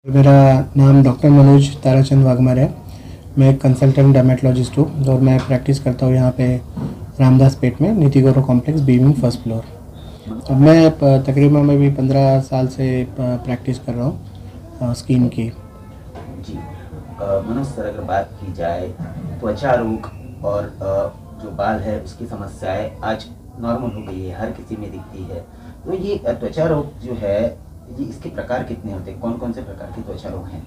मेरा नाम डॉक्टर मनोज ताराचंद वाघमारे है। मैं एक कंसल्टेंट डर्मेटोलॉजिस्ट हूँ और मैं प्रैक्टिस करता हूँ यहाँ पे रामदास पेट में नीति Gaurav complex beaming first floor. अब मैं तकरीबन मैं भी 15 साल से प्रैक्टिस कर रहा हूँ स्किन की। जी मनोज सर, अगर बात की जाए त्वचा रोग और जो बाल है उसकी समस्याएं आज नॉर्मल हो गई है, हर किसी में दिखती है। तो ये त्वचा रोग जो है, ये इसके प्रकार कितने होते हैं? कौन कौन से प्रकार के त्वचा रोग हैं?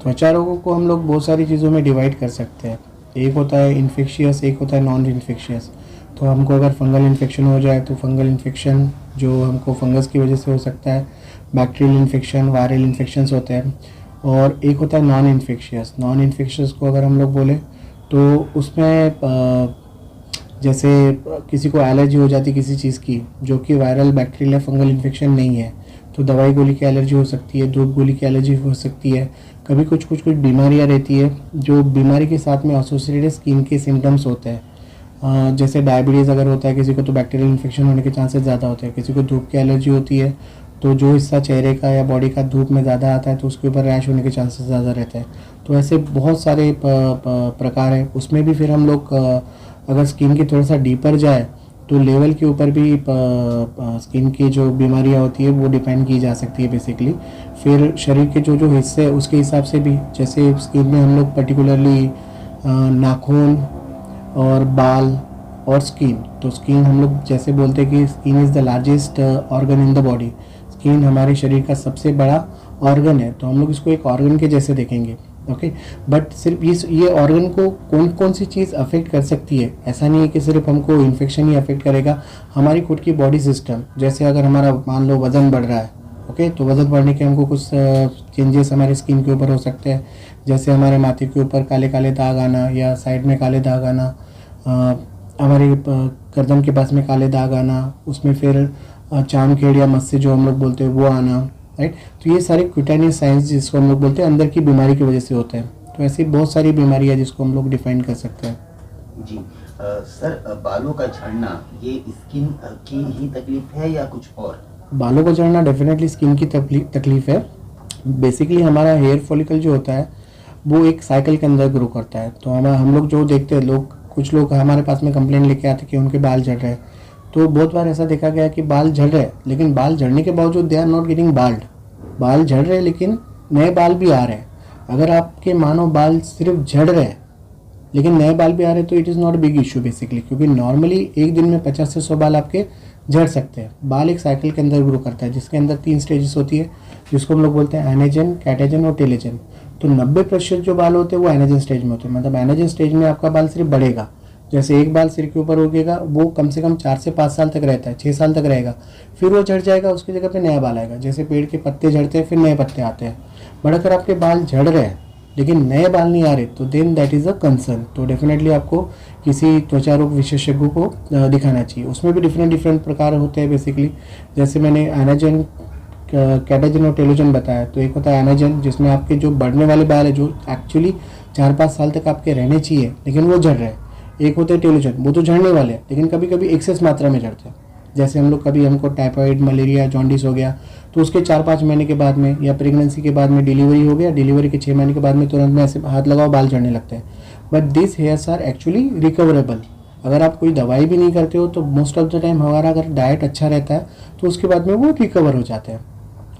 त्वचा रोगों को हम लोग बहुत सारी चीज़ों में डिवाइड कर सकते हैं। एक होता है इन्फेक्शियस, एक होता है नॉन इन्फेक्शियस। तो हमको अगर फंगल इन्फेक्शन हो जाए तो फंगल इन्फेक्शन जो हमको फंगस की वजह से हो सकता है, बैक्टीरियल इन्फेक्शन, वायरल इन्फेक्शंस होते हैं। और एक होता है नॉन इन्फेक्शियस। नॉन इन्फेक्शियस को अगर हम लोग बोले तो उसमें जैसे किसी को एलर्जी हो जाती किसी चीज़ की जो कि वायरल, बैक्टीरियल या फंगल इन्फेक्शन नहीं है, तो दवाई गोली की एलर्जी हो सकती है, धूप गोली की एलर्जी हो सकती है। कभी कुछ बीमारियां रहती है जो बीमारी के साथ में एसोसिएटेड स्किन के सिम्टम्स होते हैं। जैसे डायबिटीज़ अगर होता है किसी को तो बैक्टीरियल इन्फेक्शन होने के चांसेस ज़्यादा होते हैं। किसी को धूप की एलर्जी होती है तो जो हिस्सा चेहरे का या बॉडी का धूप में ज़्यादा आता है तो उसके ऊपर रैश होने के चांसेस ज़्यादा रहते हैं। तो ऐसे बहुत सारे प्रकार हैं। उसमें भी फिर हम लोग अगर स्किन की थोड़ा सा डीपर जाए तो लेवल के ऊपर भी स्किन की जो बीमारियां होती है वो डिपेंड की जा सकती है बेसिकली। फिर शरीर के जो जो हिस्से हैं उसके हिसाब से भी, जैसे स्किन में हम लोग पर्टिकुलरली नाखून और बाल और स्किन, तो स्किन हम लोग जैसे बोलते हैं कि skin is the largest organ in the body. Skin हमारे शरीर का सबसे बड़ा ऑर्गन है, तो हम लोग इसको एक ऑर्गन के जैसे देखेंगे। ओके, बट सिर्फ ये ऑर्गन को कौन कौन सी चीज़ अफेक्ट कर सकती है, ऐसा नहीं है कि सिर्फ हमको इन्फेक्शन ही अफेक्ट करेगा। हमारी खुद की बॉडी सिस्टम, जैसे अगर हमारा मान लो वज़न बढ़ रहा है, ओके, तो वज़न बढ़ने के हमको कुछ चेंजेस हमारे स्किन के ऊपर हो सकते हैं। जैसे हमारे माथे के ऊपर काले काले दाग आना या साइड में काले दाग आना, हमारे गर्दन के पास में काले दाग आना, उसमें फिर चामखेड़ या मस्से जो हम लोग बोलते हैं वो आना, राइट। तो ये सारे क्यूटेनियस साइंस जिसको हम लोग बोलते हैं अंदर की बीमारी की वजह से होते हैं। तो ऐसी बहुत सारी बीमारियां जिसको हम लोग डिफाइन कर सकते हैं। जी सर, बालों का झड़ना ये स्किन की ही तकलीफ है या कुछ और? बालों का झड़ना डेफिनेटली स्किन की तकलीफ है। बेसिकली हमारा हेयर फॉलिकल जो होता है वो एक साइकिल के अंदर ग्रो करता है। तो हम लोग जो देखते हैं, कुछ लोग हमारे पास में कंप्लेंट लेके आते हैं कि उनके बाल झड़ रहे हैं। तो बहुत बार ऐसा देखा गया कि बाल झड़ रहे हैं, लेकिन बाल झड़ने के बावजूद they are not getting bald. बाल झड़ रहे हैं लेकिन नए बाल भी आ रहे हैं। अगर आपके मानो बाल सिर्फ झड़ रहे हैं लेकिन नए बाल भी आ रहे हैं तो it is not big issue basically, क्योंकि नॉर्मली एक दिन में 50 से 100 बाल आपके झड़ सकते हैं। बाल एक साइकिल के अंदर ग्रो करता है जिसके अंदर 3 स्टेजेस होती है, जिसको हम लोग बोलते हैं एनाजन, कैटाजन और टेलोजन। तो 90% जो बाल होते हैं वो एनाजन स्टेज में होते हैं। मतलब एनाजन स्टेज में आपका बाल सिर्फ बढ़ेगा। जैसे एक बाल सिर के ऊपर उगेगा वो कम से कम 4 से 5 साल तक रहता है, 6 साल तक रहेगा, फिर वो झड़ जाएगा, उसकी जगह पे नया बाल आएगा। जैसे पेड़ के पत्ते झड़ते हैं फिर नए पत्ते आते हैं। बट अगर आपके बाल झड़ रहे हैं लेकिन नए बाल नहीं आ रहे तो then that is a concern. तो डेफिनेटली आपको किसी त्वचा रोग विशेषज्ञ को दिखाना चाहिए। उसमें भी डिफरेंट प्रकार होते हैं बेसिकली। जैसे मैंने एनाजन, कैटाजन और टेलोजन बताया। तो एक होता है एनाजन जिसमें आपके जो बढ़ने वाले बाल है जो एक्चुअली 4-5 साल तक आपके रहने चाहिए लेकिन वो झड़ रहे हैं। एक होते हैं टेलोजन, वो तो झड़ने वाले हैं लेकिन कभी कभी एक्सेस मात्रा में झड़ते हैं। जैसे हम लोग कभी हमको टाइफाइड, मलेरिया, जॉन्डिस हो गया तो उसके 4-5 महीने के बाद में या प्रेगनेंसी के बाद में डिलीवरी हो गया, डिलीवरी के 6 महीने के बाद में तुरंत में ऐसे हाथ लगाओ बाल झड़ने लगते हैं। But this hairs are actually recoverable. अगर आप कोई दवाई भी नहीं करते हो तो मोस्ट ऑफ द टाइम हमारा अगर डाइट अच्छा रहता है तो उसके बाद में वो रिकवर हो जाते हैं।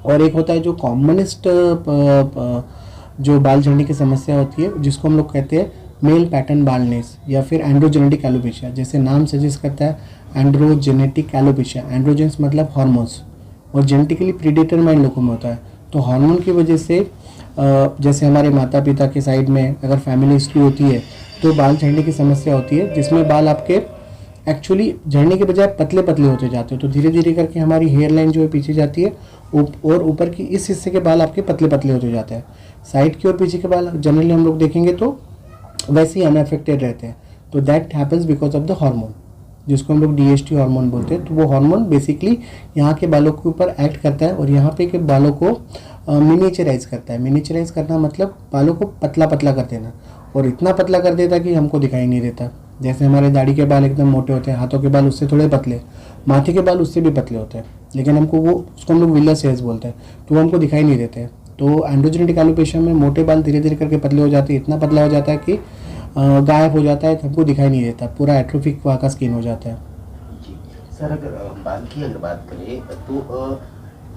और एक होता है जो कॉमनेस्ट जो बाल झड़ने की समस्या होती है जिसको हम लोग कहते हैं मेल पैटर्न बाल्डनेस या फिर एंड्रोजेनेटिक एलोपेशिया। जैसे नाम सजेस्ट करता है एंड्रोजेनेटिक एलोपेशिया। एंड्रोजेंस मतलब हार्मोन्स और जेनेटिकली प्रीडिटरमाइंड लोगों में होता है। तो हार्मोन की वजह से जैसे हमारे माता पिता के साइड में अगर फैमिली हिस्ट्री होती है तो बाल झड़ने की समस्या होती है जिसमें बाल आपके एक्चुअली झड़ने के बजाय पतले पतले होते जाते हैं। तो धीरे धीरे करके हमारी हेयर लाइन जो है पीछे जाती है और ऊपर की इस हिस्से के बाल आपके पतले पतले होते जाते हैं। साइड की और पीछे के बाल जनरली हम लोग देखेंगे तो वैसे ही अनअफेक्टेड रहते हैं। तो that happens because of the hormone जिसको हम लोग DHT हार्मोन बोलते हैं। तो वो हार्मोन बेसिकली यहाँ के बालों के ऊपर एक्ट करता है और यहाँ पे के बालों को मिनिएचराइज करता है। मिनिएचराइज करना मतलब बालों को पतला पतला कर देना, और इतना पतला कर देता कि हमको दिखाई नहीं देता। जैसे हमारे दाढ़ी के बाल एकदम मोटे होते हैं, हाथों के बाल उससे थोड़े पतले, माथे के बाल उससे भी पतले होते हैं, लेकिन हमको वो उसको हम लोग विलस हेयर्स बोलते हैं, तो वो हमको दिखाई नहीं देते हैं। तो एंड्रोजेनेटिक एलोपेशिया में मोटे बाल धीरे धीरे करके पतले हो जाते हैं, इतना पतला हो जाता है कि गायब हो जाता है, हमको दिखाई नहीं देता, पूरा एट्रोफिक वहाँ का स्किन हो जाता है। जी सर, अगर बाल की अगर बात करें तो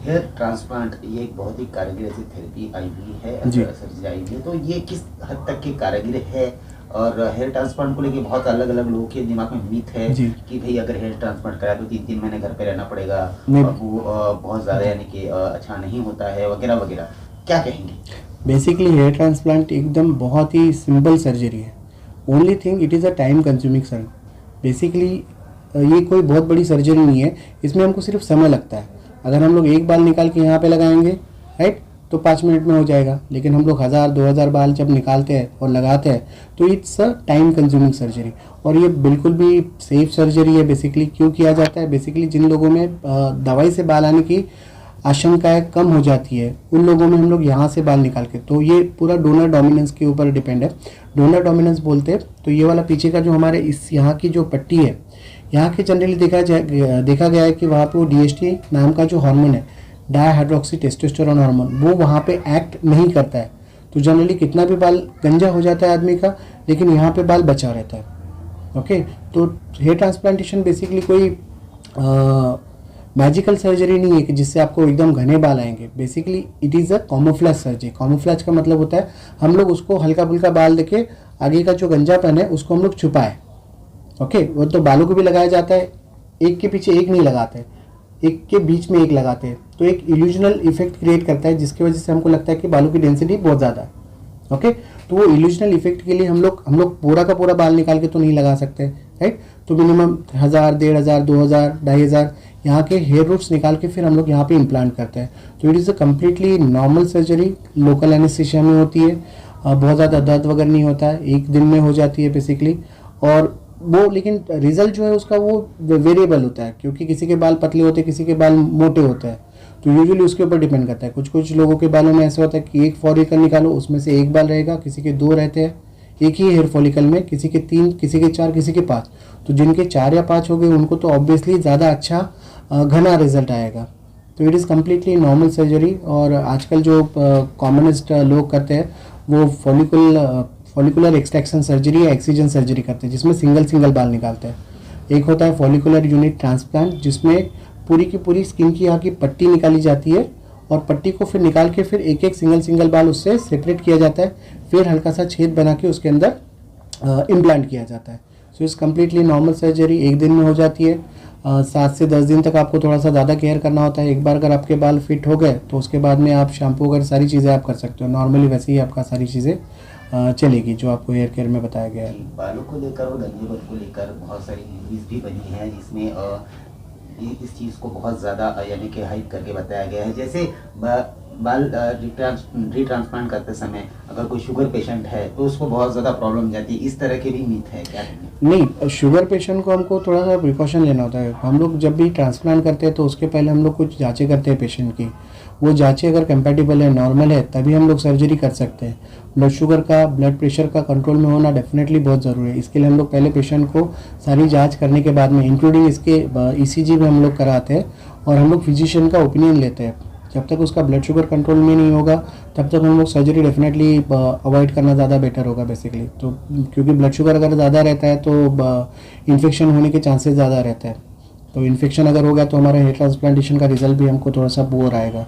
हेयर ट्रांसप्लांट ये एक बहुत ही कारीगर ऐसी थेरेपी आई हुई है, जी। सर्जरी आई हुई है, तो ये किस हद तक के कारीगर है? और हेयर ट्रांसप्लांट को लेके बहुत अलग अलग लोगों के दिमाग में मिथ है जी। कि भाई अगर हेयर ट्रांसप्लांट कराया तो 3-3 महीने घर पे रहना पड़ेगा नहीं। और वो बहुत ज़्यादा यानी कि अच्छा नहीं होता है वगैरह वगैरह, क्या कहेंगे? बेसिकली हेयर ट्रांसप्लांट एकदम बहुत ही सिंपल सर्जरी है। Only thing it is a time consuming surgery. Basically ये कोई बहुत बड़ी सर्जरी नहीं है, इसमें हमको सिर्फ समय लगता है। अगर हम लोग एक बाल निकाल के यहाँ पे लगाएंगे, राइट, तो 5 मिनट में हो जाएगा, लेकिन हम लोग 1000-2000 बाल जब निकालते हैं और लगाते हैं तो it's a time consuming surgery. और ये बिल्कुल भी सेफ सर्जरी है। बेसिकली क्यों किया जाता है? बेसिकली जिन लोगों में दवाई से बाल आने की आशंकाएं कम हो जाती है, उन लोगों में हम लोग यहाँ से बाल निकाल के, तो ये पूरा डोनर डोमिनेंस के ऊपर डिपेंड है। डोनर डोमिनेंस बोलते हैं तो ये वाला पीछे का जो हमारे इस यहाँ की जो पट्टी है, यहाँ के जनरली देखा गया है कि वहाँ पे वो DHT नाम का जो हार्मोन है, डायहाइड्रोक्सी टेस्टोस्टेरोन हार्मोन, वो वहाँ पे एक्ट नहीं करता है। तो जनरली कितना भी बाल गंजा हो जाता है आदमी का, लेकिन यहाँ पे बाल बचा रहता है। ओके, तो हेयर ट्रांसप्लांटेशन बेसिकली कोई मैजिकल सर्जरी नहीं है कि जिससे आपको एकदम घने बाल आएंगे। Basically it is a camouflage surgery. Camouflage का मतलब होता है हम लोग उसको हल्का फुल्का बाल देके आगे का जो गंजापन है उसको हम लोग छुपाए। ओके, वो तो बालों को भी लगाया जाता है, एक के पीछे एक नहीं लगाते, एक के बीच में एक लगाते हैं, तो एक इल्यूजनल इफेक्ट क्रिएट करता है जिसकी वजह से हमको लगता है कि बालों की डेंसिटी बहुत ज़्यादा है। ओके, तो वो इल्यूजनल इफेक्ट के लिए हम लोग पूरा का पूरा बाल निकाल के तो नहीं लगा सकते, राइट। तो मिनिमम 1000, 1500, 2000, 2500 यहाँ के हेयर रूट्स निकाल के फिर हम लोग यहाँ पे इम्प्लांट करते हैं। तो it is a completely normal surgery, local anaesthesia में होती है। बहुत ज़्यादा दर्द वगैरह नहीं होता है, 1 दिन में हो जाती है बेसिकली। और वो लेकिन रिजल्ट जो है उसका वो वेरिएबल होता है, क्योंकि किसी के बाल पतले होते हैं, किसी के बाल मोटे होते हैं, तो यूजुअली उसके ऊपर डिपेंड करता है। कुछ कुछ लोगों के बालों में ऐसा होता है कि एक फॉलिकल निकालो उसमें से एक बाल रहेगा, किसी के 2 रहते हैं एक ही हेयर फॉलिकल में, किसी के 3, किसी के 4, किसी के 5। तो जिनके 4 या 5 हो गए उनको तो ऑब्वियसली ज़्यादा अच्छा घना रिजल्ट आएगा। तो it is completely normal surgery. और आजकल जो कॉमनेस्ट लोग करते हैं वो फॉलिकुलर एक्सट्रैक्शन सर्जरी या एक्सीजन सर्जरी करते हैं, जिसमें सिंगल बाल निकालते हैं। एक होता है फॉलिकुलर यूनिट ट्रांसप्लांट, जिसमें पूरी की पूरी स्किन की यहाँ की पट्टी निकाली जाती है और पट्टी को फिर निकाल के फिर एक एक सिंगल बाल उससे सेपरेट किया जाता है, फिर हल्का सा छेद बना के उसके अंदर इम्प्लांट किया जाता है। So it's completely normal surgery, 1 दिन में हो जाती है। 7 से 10 दिन तक आपको थोड़ा सा ज़्यादा केयर करना होता है। एक बार अगर आपके बाल फिट हो गए तो उसके बाद में आप शैम्पू वगैरह सारी चीज़ें आप कर सकते हो। नॉर्मली वैसे ही आपका सारी चीज़ें चलेगी जो आपको हेयर केयर में बताया गया है। बालों को लेकर और गंजे बाल को लेकर बहुत सारी मूवीज भी बनी है जिसमें इस चीज़ को बहुत ज़्यादा यानी कि हाइप करके बताया गया है। जैसे बाल रिट्रांसप्लांट करते समय अगर कोई शुगर पेशेंट है तो उसको बहुत ज़्यादा प्रॉब्लम जाती है, इस तरह के भी मिथ है क्या? नहीं, शुगर पेशेंट को हमको थोड़ा सा प्रिकॉशन लेना होता है। हम लोग जब भी ट्रांसप्लांट करते हैं तो उसके पहले हम लोग कुछ जांचें करते हैं पेशेंट की। वो जांचें अगर कंपैटिबल है, नॉर्मल है, तभी हम लोग सर्जरी कर सकते हैं। ब्लड शुगर का, ब्लड प्रेशर का कंट्रोल में होना डेफिनेटली बहुत ज़रूरी है। इसके लिए हम लोग पहले पेशेंट को सारी जांच करने के बाद में, इंक्लूडिंग इसके ECG भी हम लोग कराते हैं और हम लोग फिजिशियन का ओपिनियन लेते हैं। जब तक उसका ब्लड शुगर कंट्रोल में नहीं होगा तब तक हम लोग सर्जरी डेफिनेटली अवॉइड करना ज़्यादा बेटर होगा बेसिकली। तो क्योंकि ब्लड शुगर अगर ज़्यादा रहता है तो इन्फेक्शन होने के चांसेस ज़्यादा रहते हैं। तो इन्फेक्शन अगर हो गया तो हमारे हेयर ट्रांसप्लांटेशन का रिजल्ट भी हमको थोड़ा सा पुअर आएगा।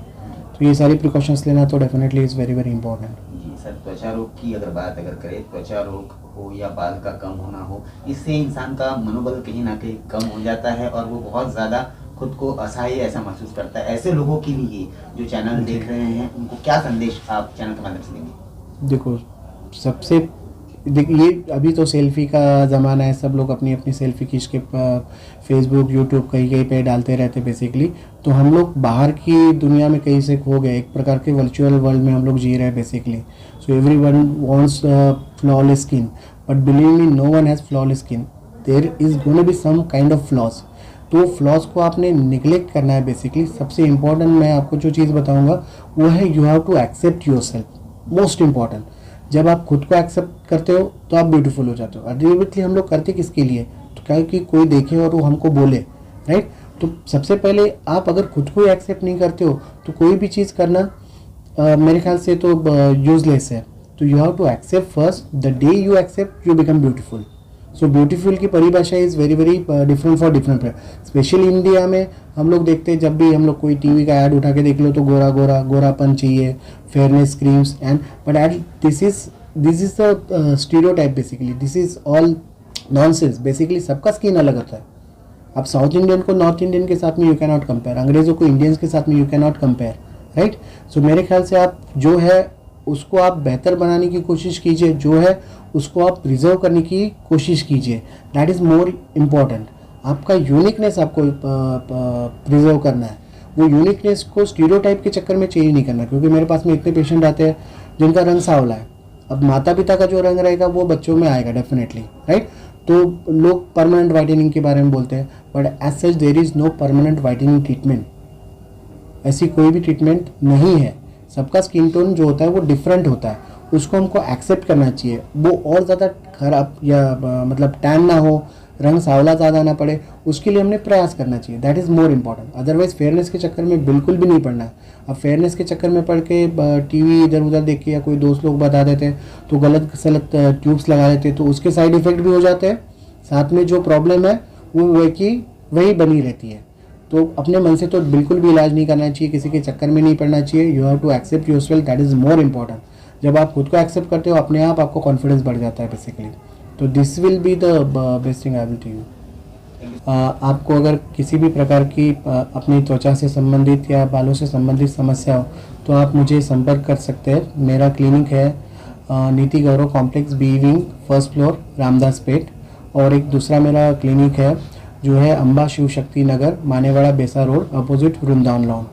तो ये सारी प्रिकॉशंस लेना तो definitely is very very important. जी सर, त्वचा रोग की अगर बात करें, त्वचा रोग हो या बाल का कम होना हो, इससे इंसान का मनोबल कहीं ना कहीं कम हो जाता है और वो बहुत ज़्यादा खुद को असहाय ऐसा महसूस करता है। ऐसे लोगों के लिए जो चैनल देख रहे हैं उनको क्या संदेश आप चैनल के माध्यम से देंगे? देखो, ये अभी तो सेल्फी का ज़माना है, सब लोग अपनी अपनी सेल्फी खींच के फेसबुक, यूट्यूब कहीं पे डालते रहते बेसिकली। तो हम लोग बाहर की दुनिया में कहीं से खो गए, एक प्रकार के वर्चुअल वर्ल्ड में हम लोग जी रहे हैं basically. So everyone wants flawless skin, but believe me, no one has flawless skin, there is gonna be some kind of flaws. तो फ्लॉज को आपने निगलेक्ट करना है बेसिकली। सबसे इम्पॉर्टेंट मैं आपको जो चीज़ बताऊंगा वो है you have to accept yourself, most important. जब आप खुद को एक्सेप्ट करते हो तो आप ब्यूटीफुल हो जाते हो। अल्टीमेटली हम लोग करते किसके लिए? तो क्या कि कोई देखे और वो हमको बोले, राइट। तो सबसे पहले आप अगर खुद को ही एक्सेप्ट नहीं करते हो तो कोई भी चीज़ करना मेरे ख्याल से तो यूजलेस है. तो you have to accept first. The day you accept you become beautiful. So beautiful की परिभाषा is very very different for different player. Specially India में हम लोग देखते हैं, जब भी हम लोग कोई टीवी का ऐड उठा के देख लो तो गोरा गोरा गोरापन चाहिए, fairness creams and but at this is the stereotype. Basically this is all nonsense. Basically सबका स्किन अलग होता है. आप साउथ इंडियन को नॉर्थ इंडियन के साथ में यू कैन नॉट कंपेयर, अंग्रेज़ों को इंडियंस के साथ में you can not compare, right. So मेरे ख्याल से आप जो है उसको आप बेहतर बनाने की कोशिश कीजिए, जो है उसको आप प्रिजर्व करने की कोशिश कीजिए. That is more important. आपका यूनिकनेस आपको प्रिजर्व करना है. वो यूनिकनेस को स्टीरियोटाइप के चक्कर में चेंज नहीं करना, क्योंकि मेरे पास में इतने पेशेंट आते हैं जिनका रंग सांवला है. अब माता पिता का जो रंग रहेगा वो बच्चों में आएगा डेफिनेटली, राइट. तो लोग परमानेंट वाइटनिंग के बारे में बोलते हैं, but as such there is no permanent whitening treatment. ऐसी कोई भी ट्रीटमेंट नहीं है. सबका स्किन टोन जो होता है वो डिफरेंट होता है, उसको हमको एक्सेप्ट करना चाहिए. वो और ज़्यादा खराब या मतलब टैन ना हो, रंग सांवला ज़्यादा ना पड़े, उसके लिए हमने प्रयास करना चाहिए. That is more important. Otherwise fairness के चक्कर में बिल्कुल भी नहीं पड़ना है. अब फेयरनेस के चक्कर में पड़ के टीवी इधर उधर देख के या कोई दोस्त लोग बता देते हैं तो गलत सलत ट्यूब्स लगा देते हैं, तो उसके साइड इफ़ेक्ट भी हो जाते हैं. साथ में जो प्रॉब्लम है वो वही बनी रहती है. तो अपने मन से तो बिल्कुल भी इलाज नहीं करना चाहिए, किसी के चक्कर में नहीं पड़ना चाहिए. You have to accept yourself. That is more important. जब आप खुद को एक्सेप्ट करते हो अपने आप आपको कॉन्फिडेंस बढ़ जाता है बेसिकली. तो this will be the best thing I will tell you. आपको अगर किसी भी प्रकार की अपनी त्वचा से संबंधित या बालों से संबंधित समस्या हो तो आप मुझे संपर्क कर सकते हैं. मेरा क्लिनिक है Niti Gaurav complex, B wing, first floor, Ramdas Peth. और एक दूसरा मेरा क्लिनिक है जो है Amba Shiv Shakti Nagar, Manewada Besa road, opposite Vrindavan lawn.